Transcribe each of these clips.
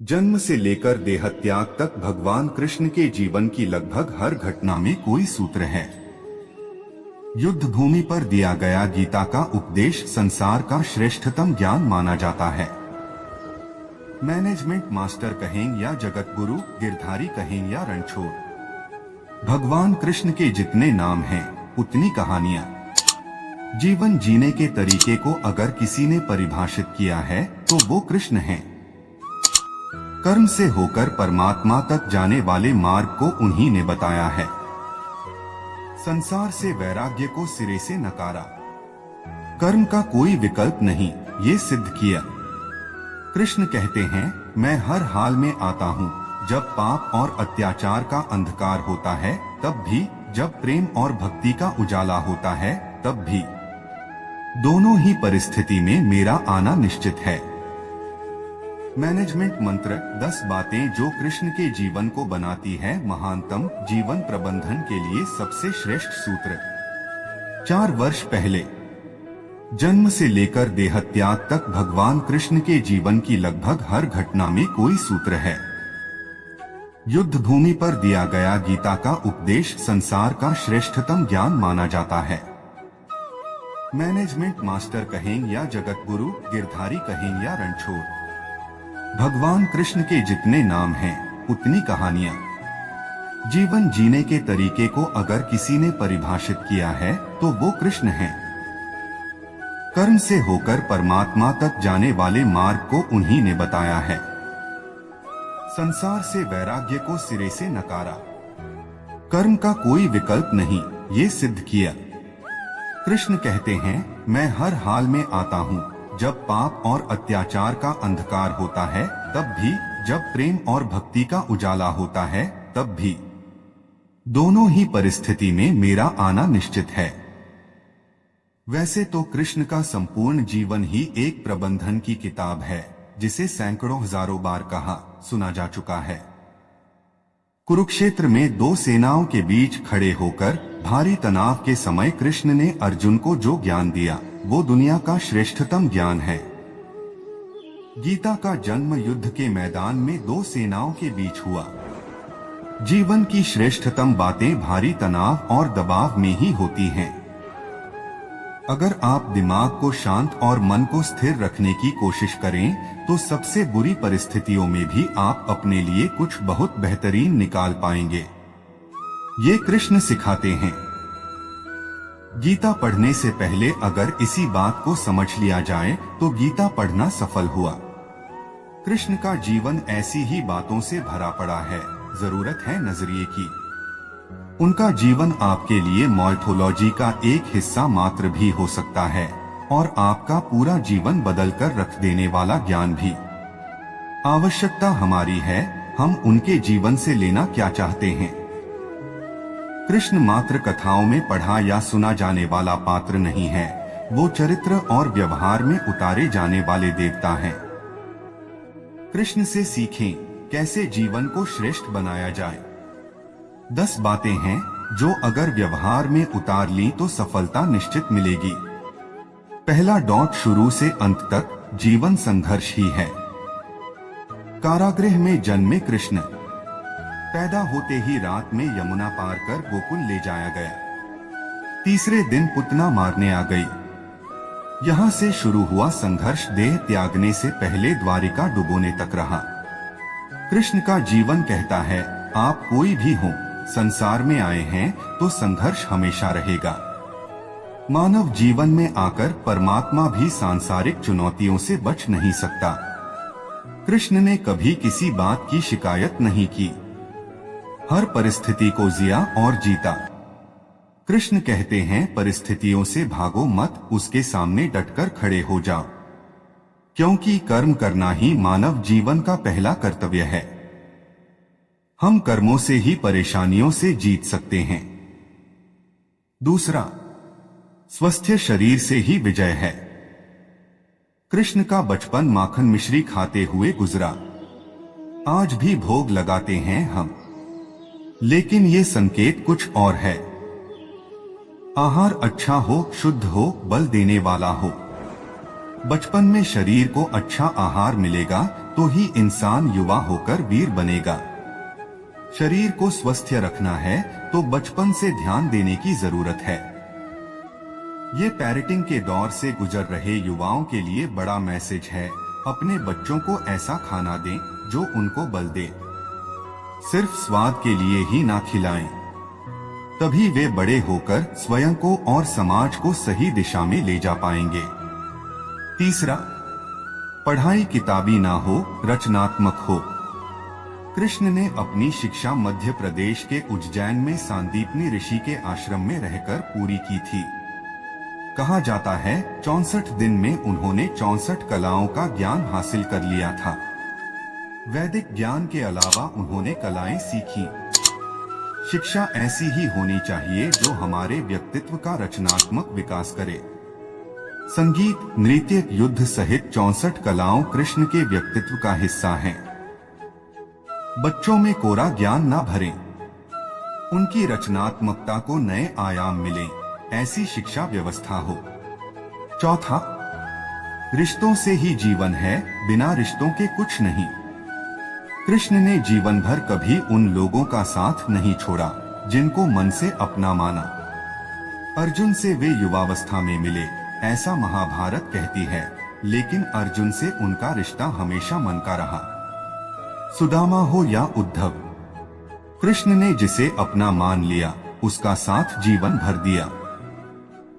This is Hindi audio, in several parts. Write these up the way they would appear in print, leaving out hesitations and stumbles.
जन्म से लेकर देहत्याग तक भगवान कृष्ण के जीवन की लगभग हर घटना में कोई सूत्र है। युद्ध भूमि पर दिया गया गीता का उपदेश संसार का श्रेष्ठतम ज्ञान माना जाता है। मैनेजमेंट मास्टर कहें या जगत गुरु, गिरधारी कहें या रणछोड़, भगवान कृष्ण के जितने नाम हैं उतनी कहानियां। जीवन जीने के तरीके को अगर किसी ने परिभाषित किया है तो वो कृष्ण हैं। कर्म से होकर परमात्मा तक जाने वाले मार्ग को उन्हीं ने बताया है। संसार से वैराग्य को सिरे से नकारा, कर्म का कोई विकल्प नहीं, ये सिद्ध किया। कृष्ण कहते हैं, मैं हर हाल में आता हूँ, जब पाप और अत्याचार का अंधकार होता है तब भी, जब प्रेम और भक्ति का उजाला होता है तब भी। दोनों ही परिस्थिति में मेरा आना निश्चित है। मैनेजमेंट मंत्र 10 बातें जो कृष्ण के जीवन को बनाती है महानतम। जीवन प्रबंधन के लिए सबसे श्रेष्ठ सूत्र। 4 वर्ष पहले, जन्म से लेकर देहत्याग तक भगवान कृष्ण के जीवन की लगभग हर घटना में कोई सूत्र है। युद्ध भूमि पर दिया गया गीता का उपदेश संसार का श्रेष्ठतम ज्ञान माना जाता है। मैनेजमेंट मास्टर कहें या जगत गुरु, गिरधारी कहें या रणछोड़, भगवान कृष्ण के जितने नाम हैं उतनी कहानियां। जीवन जीने के तरीके को अगर किसी ने परिभाषित किया है तो वो कृष्ण हैं। कर्म से होकर परमात्मा तक जाने वाले मार्ग को उन्हीं ने बताया है। संसार से वैराग्य को सिरे से नकारा, कर्म का कोई विकल्प नहीं, ये सिद्ध किया। कृष्ण कहते हैं, मैं हर हाल में आता हूँ, जब पाप और अत्याचार का अंधकार होता है तब भी, जब प्रेम और भक्ति का उजाला होता है तब भी। दोनों ही परिस्थिति में मेरा आना निश्चित है। वैसे तो कृष्ण का संपूर्ण जीवन ही एक प्रबंधन की किताब है, जिसे सैकड़ों हजारों बार कहा सुना जा चुका है। कुरुक्षेत्र में 2 सेनाओं के बीच खड़े होकर भारी तनाव के समय कृष्ण ने अर्जुन को जो ज्ञान दिया वो दुनिया का श्रेष्ठतम ज्ञान है। गीता का जन्म युद्ध के मैदान में 2 सेनाओं के बीच हुआ। जीवन की श्रेष्ठतम बातें भारी तनाव और दबाव में ही होती हैं। अगर आप दिमाग को शांत और मन को स्थिर रखने की कोशिश करें तो सबसे बुरी परिस्थितियों में भी आप अपने लिए कुछ बहुत बेहतरीन निकाल पाएंगे। ये कृष्ण सिखाते हैं। गीता पढ़ने से पहले अगर इसी बात को समझ लिया जाए तो गीता पढ़ना सफल हुआ। कृष्ण का जीवन ऐसी ही बातों से भरा पड़ा है, जरूरत है नजरिए की। उनका जीवन आपके लिए माइथोलॉजी का एक हिस्सा मात्र भी हो सकता है और आपका पूरा जीवन बदल कर रख देने वाला ज्ञान भी। आवश्यकता हमारी है, हम उनके जीवन से लेना क्या चाहते हैं। कृष्ण मात्र कथाओं में पढ़ा या सुना जाने वाला पात्र नहीं है, वो चरित्र और व्यवहार में उतारे जाने वाले देवता हैं। कृष्ण से सीखें कैसे जीवन को श्रेष्ठ बनाया जाए। 10 बातें हैं जो अगर व्यवहार में उतार ली तो सफलता निश्चित मिलेगी। पहला डॉट, शुरू से अंत तक जीवन संघर्ष ही है। कारागृह में जन्मे कृष्ण, पैदा होते ही रात में यमुना पार कर गोकुल ले जाया गया। तीसरे दिन पुतना मारने आ गई। यहाँ से शुरू हुआ संघर्ष देह त्यागने से पहले द्वारिका डुबोने तक रहा। कृष्ण का जीवन कहता है, आप कोई भी हो, संसार में आए हैं तो संघर्ष हमेशा रहेगा। मानव जीवन में आकर परमात्मा भी सांसारिक चुनौतियों से बच नहीं सकता। कृष्ण ने कभी किसी बात की शिकायत नहीं की, हर परिस्थिति को जिया और जीता। कृष्ण कहते हैं, परिस्थितियों से भागो मत, उसके सामने डटकर खड़े हो जाओ, क्योंकि कर्म करना ही मानव जीवन का पहला कर्तव्य है। हम कर्मों से ही परेशानियों से जीत सकते हैं। दूसरा, स्वस्थ शरीर से ही विजय है। कृष्ण का बचपन माखन मिश्री खाते हुए गुजरा। आज भी भोग लगाते हैं हम, लेकिन ये संकेत कुछ और है। आहार अच्छा हो, शुद्ध हो, बल देने वाला हो। बचपन में शरीर को अच्छा आहार मिलेगा तो ही इंसान युवा होकर वीर बनेगा। शरीर को स्वस्थ रखना है तो बचपन से ध्यान देने की जरूरत है। ये पेरेंटिंग के दौर से गुजर रहे युवाओं के लिए बड़ा मैसेज है। अपने बच्चों को ऐसा खाना दें जो उनको बल दे। सिर्फ स्वाद के लिए ही ना खिलाएं, तभी वे बड़े होकर स्वयं को और समाज को सही दिशा में ले जा पाएंगे। तीसरा, पढ़ाई किताबी ना हो, रचनात्मक हो। कृष्ण ने अपनी शिक्षा मध्य प्रदेश के उज्जैन में सांदीपनी ऋषि के आश्रम में रहकर पूरी की थी। कहा जाता है 64 दिन में उन्होंने 64 कलाओं का ज्ञान हासिल कर लिया था। वैदिक ज्ञान के अलावा उन्होंने कलाएं सीखी। शिक्षा ऐसी ही होनी चाहिए जो हमारे व्यक्तित्व का रचनात्मक विकास करे। संगीत, नृत्य, युद्ध सहित 64 कलाओं कृष्ण के व्यक्तित्व का हिस्सा हैं। बच्चों में कोरा ज्ञान ना भरें, उनकी रचनात्मकता को नए आयाम मिले, ऐसी शिक्षा व्यवस्था हो। चौथा, रिश्तों से ही जीवन है, बिना रिश्तों के कुछ नहीं। कृष्ण ने जीवन भर कभी उन लोगों का साथ नहीं छोड़ा जिनको मन से अपना माना। अर्जुन से वे युवावस्था में मिले, ऐसा महाभारत कहती है, लेकिन अर्जुन से उनका रिश्ता हमेशा मन का रहा। सुदामा हो या उद्धव, कृष्ण ने जिसे अपना मान लिया उसका साथ जीवन भर दिया।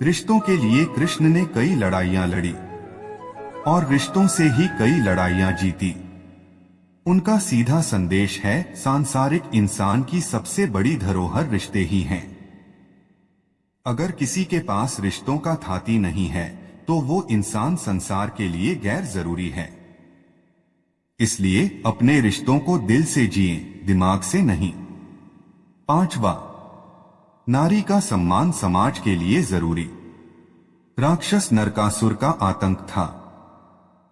रिश्तों के लिए कृष्ण ने कई लड़ाइयां लड़ी और रिश्तों से ही कई लड़ाइयां जीती। उनका सीधा संदेश है, सांसारिक इंसान की सबसे बड़ी धरोहर रिश्ते ही हैं। अगर किसी के पास रिश्तों का थाती नहीं है तो वो इंसान संसार के लिए गैर जरूरी है। इसलिए अपने रिश्तों को दिल से जिएं, दिमाग से नहीं। पांचवा, नारी का सम्मान समाज के लिए जरूरी। राक्षस नरकासुर का आतंक था।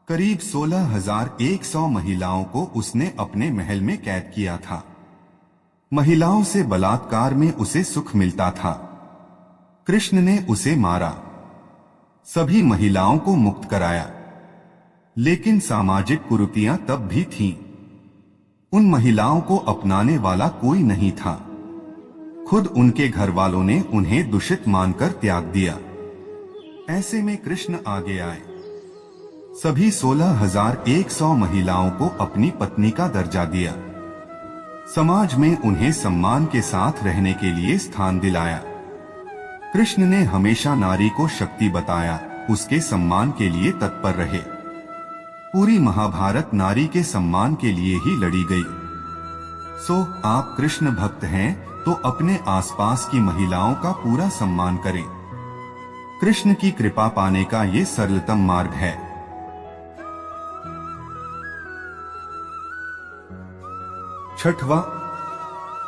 करीब 16,100 महिलाओं को उसने अपने महल में कैद किया था। महिलाओं से बलात्कार में उसे सुख मिलता था। कृष्ण ने उसे मारा, सभी महिलाओं को मुक्त कराया, लेकिन सामाजिक कुरीतियां तब भी थीं। उन महिलाओं को अपनाने वाला कोई नहीं था। खुद उनके घर वालों ने उन्हें दूषित मानकर त्याग दिया। ऐसे में कृष्ण आगे आए, सभी 16,100 महिलाओं को अपनी पत्नी का दर्जा दिया। समाज में उन्हें सम्मान के साथ रहने के लिए स्थान दिलाया। कृष्ण ने हमेशा नारी को शक्ति बताया, उसके सम्मान के लिए तत्पर रहे। पूरी महाभारत नारी के सम्मान के लिए ही लड़ी गई। सो आप कृष्ण भक्त हैं तो अपने आसपास की महिलाओं का पूरा सम्मान करें। कृष्ण की कृपा पाने का ये सरलतम मार्ग है। छठवां,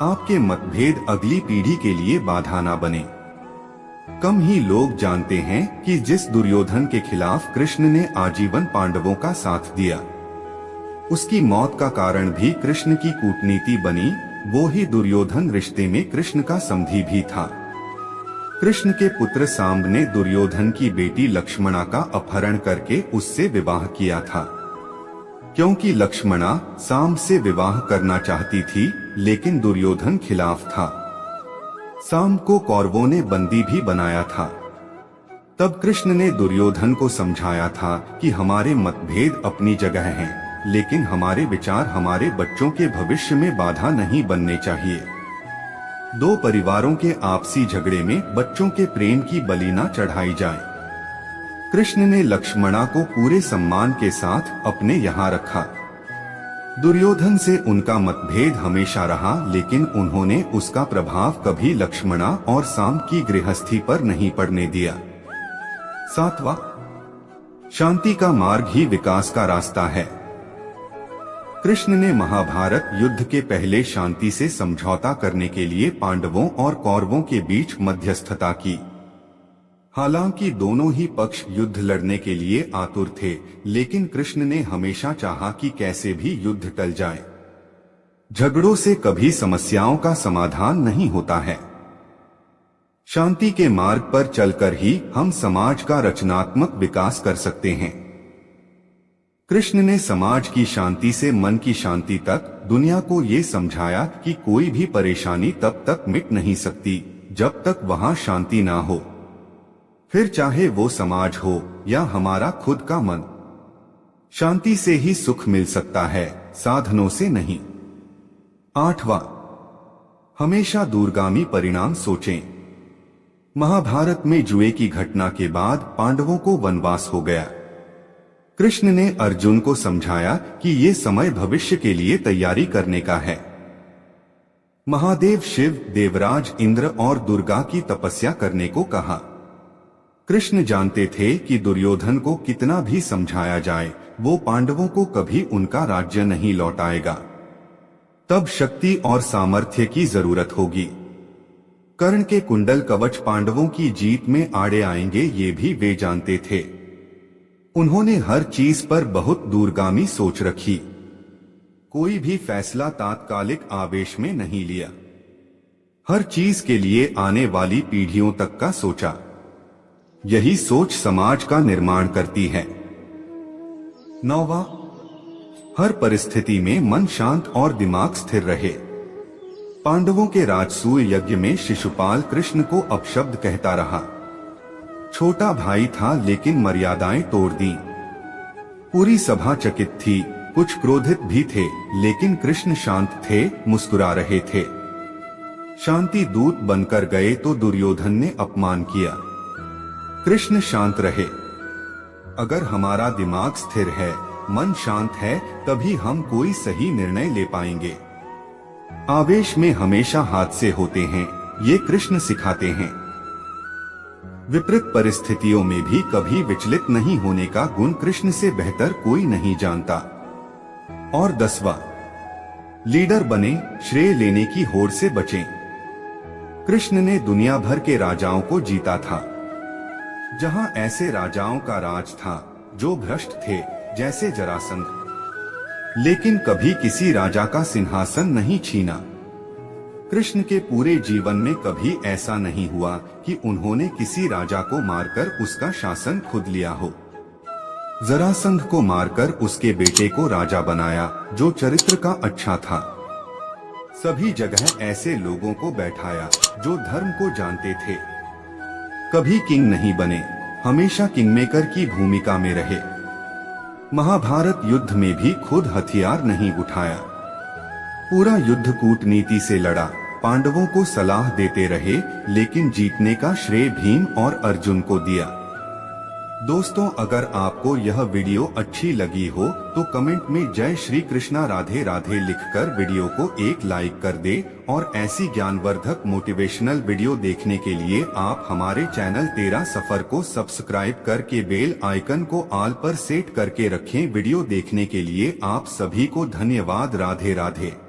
आपके मतभेद अगली पीढ़ी के लिए बाधा ना बने। कम ही लोग जानते हैं कि जिस दुर्योधन के खिलाफ कृष्ण ने आजीवन पांडवों का साथ दिया, उसकी मौत का कारण भी कृष्ण की कूटनीति बनी। वो ही दुर्योधन रिश्ते में कृष्ण का समधी भी था। कृष्ण के पुत्र सांब ने दुर्योधन की बेटी लक्ष्मणा का अपहरण करके उससे विवाह किया था, क्योंकि लक्ष्मणा सांब से विवाह करना चाहती थी, लेकिन दुर्योधन खिलाफ था। सांब को कौरवों ने बंदी भी बनाया था। तब कृष्ण ने दुर्योधन को समझाया था कि हमारे मतभेद अपनी जगह हैं, लेकिन हमारे विचार हमारे बच्चों के भविष्य में बाधा नहीं बनने चाहिए। दो परिवारों के आपसी झगड़े में बच्चों के प्रेम की बलि न चढ़ाई जाए। कृष्ण ने लक्ष्मणा को पूरे सम्मान के साथ अपने यहाँ रखा। दुर्योधन से उनका मतभेद हमेशा रहा, लेकिन उन्होंने उसका प्रभाव कभी लक्ष्मणा और सांब की गृहस्थी पर नहीं पड़ने दिया। सातवां, शांति का मार्ग ही विकास का रास्ता है। कृष्ण ने महाभारत युद्ध के पहले शांति से समझौता करने के लिए पांडवों और कौरवों के बीच मध्यस्थता की। हालांकि दोनों ही पक्ष युद्ध लड़ने के लिए आतुर थे, लेकिन कृष्ण ने हमेशा चाहा कि कैसे भी युद्ध टल जाए। झगड़ों से कभी समस्याओं का समाधान नहीं होता है। शांति के मार्ग पर चलकर ही हम समाज का रचनात्मक विकास कर सकते हैं। कृष्ण ने समाज की शांति से मन की शांति तक दुनिया को ये समझाया कि कोई भी परेशानी तब तक मिट नहीं सकती जब तक वहां शांति ना हो, फिर चाहे वो समाज हो या हमारा खुद का मन। शांति से ही सुख मिल सकता है, साधनों से नहीं। 8वां, हमेशा दूरगामी परिणाम सोचें। महाभारत में जुए की घटना के बाद पांडवों को वनवास हो गया। कृष्ण ने अर्जुन को समझाया कि ये समय भविष्य के लिए तैयारी करने का है। महादेव शिव, देवराज इंद्र और दुर्गा की तपस्या करने को कहा। कृष्ण जानते थे कि दुर्योधन को कितना भी समझाया जाए, वो पांडवों को कभी उनका राज्य नहीं लौटाएगा। तब शक्ति और सामर्थ्य की जरूरत होगी। कर्ण के कुंडल कवच पांडवों की जीत में आड़े आएंगे, ये भी वे जानते थे। उन्होंने हर चीज पर बहुत दूरगामी सोच रखी। कोई भी फैसला तात्कालिक आवेश में नहीं लिया। हर चीज के लिए आने वाली पीढ़ियों तक का सोचा। यही सोच समाज का निर्माण करती है। 9वां, हर परिस्थिति में मन शांत और दिमाग स्थिर रहे। पांडवों के राजसूय यज्ञ में शिशुपाल कृष्ण को अपशब्द कहता रहा। छोटा भाई था लेकिन मर्यादाएं तोड़ दी। पूरी सभा चकित थी, कुछ क्रोधित भी थे, लेकिन कृष्ण शांत थे, मुस्कुरा रहे थे। शांति दूत बनकर गए तो दुर्योधन ने अपमान किया। कृष्ण शांत रहे। अगर हमारा दिमाग स्थिर है, मन शांत है, तभी हम कोई सही निर्णय ले पाएंगे। आवेश में हमेशा हादसे होते हैं, ये कृष्ण सिखाते हैं। विपरीत परिस्थितियों में भी कभी विचलित नहीं होने का गुण कृष्ण से बेहतर कोई नहीं जानता। और 10वां, लीडर बने, श्रेय लेने की होड़ से बचें। कृष्ण ने दुनिया भर के राजाओं को जीता था। जहां ऐसे राजाओं का राज था जो भ्रष्ट थे, जैसे जरासंध, लेकिन कभी किसी राजा का सिंहासन नहीं छीना। कृष्ण के पूरे जीवन में कभी ऐसा नहीं हुआ कि उन्होंने किसी राजा को मारकर उसका शासन खुद लिया हो। जरासंध को मारकर उसके बेटे को राजा बनाया, जो चरित्र का अच्छा था। सभी जगह ऐसे लोगों को बैठाया जो धर्म को जानते थे। कभी किंग नहीं बने, हमेशा किंगमेकर की भूमिका में रहे। महाभारत युद्ध में भी खुद हथियार नहीं उठाया। पूरा युद्ध कूटनीति से लड़ा, पांडवों को सलाह देते रहे, लेकिन जीतने का श्रेय भीम और अर्जुन को दिया। दोस्तों, अगर आपको यह वीडियो अच्छी लगी हो तो कमेंट में जय श्री कृष्णा राधे राधे लिखकर वीडियो को एक लाइक कर दे और ऐसी ज्ञानवर्धक मोटिवेशनल वीडियो देखने के लिए आप हमारे चैनल 13 सफर को सब्सक्राइब करके बेल आइकन को ऑल पर सेट करके रखें। वीडियो देखने के लिए आप सभी को धन्यवाद। राधे राधे।